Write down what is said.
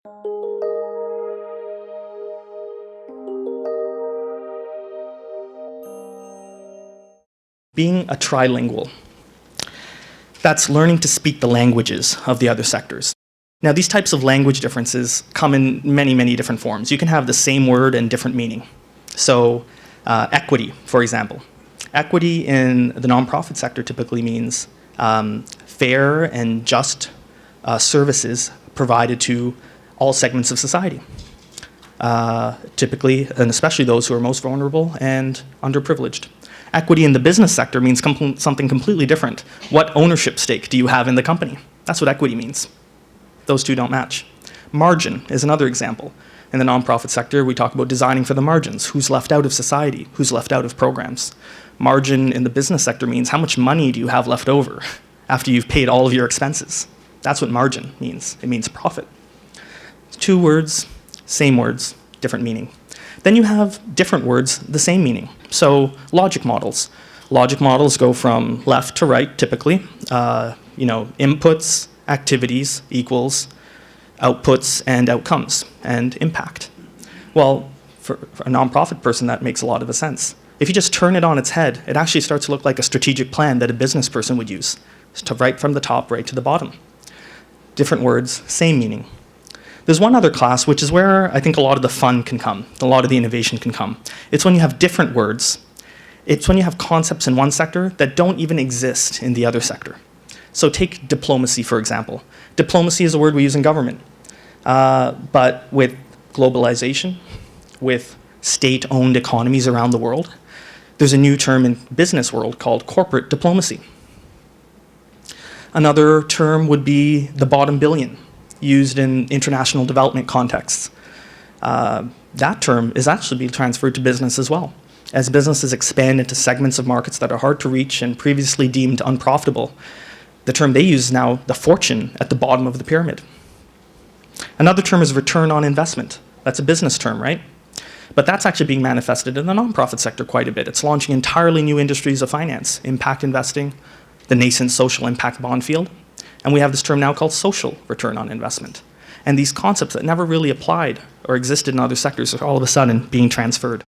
Being a trilingual. That's learning to speak the languages of the other sectors. Now, these types of language differences come in many, many different forms. You can have the same word and different meaning. So, equity, for example. Equity in the nonprofit sector typically means fair and just services provided to all segments of society. Typically, and especially those who are most vulnerable and underprivileged. Equity in the business sector means something completely different. What ownership stake do you have in the company? That's what equity means. Those two don't match. Margin is another example. In the nonprofit sector, we talk about designing for the margins. Who's left out of society? Who's left out of programs? Margin in the business sector means how much money do you have left over after you've paid all of your expenses? That's what margin means. It means profit. Two words, same words, different meaning. Then you have different words, the same meaning. So logic models. Logic models go from left to right, typically. Inputs, activities equals outputs and outcomes and impact. Well, for a nonprofit person, that makes a lot of sense. If you just turn it on its head, it actually starts to look like a strategic plan that a business person would use, to right from the top, right to the bottom. Different words, same meaning. There's one other class, which is where I think a lot of the fun can come, a lot of the innovation can come. It's when you have different words. It's when you have concepts in one sector that don't even exist in the other sector. So take diplomacy, for example. Diplomacy is a word we use in government. But with globalization, with state-owned economies around the world, there's a new term in business world called corporate diplomacy. Another term would be the bottom billion, used in international development contexts. That term is actually being transferred to business as well. As businesses expand into segments of markets that are hard to reach and previously deemed unprofitable, the term they use is now the fortune at the bottom of the pyramid. Another term is return on investment. That's a business term, right? But that's actually being manifested in the nonprofit sector quite a bit. It's launching entirely new industries of finance, impact investing, the nascent social impact bond field. And we have this term now called social return on investment. And these concepts that never really applied or existed in other sectors are all of a sudden being transferred.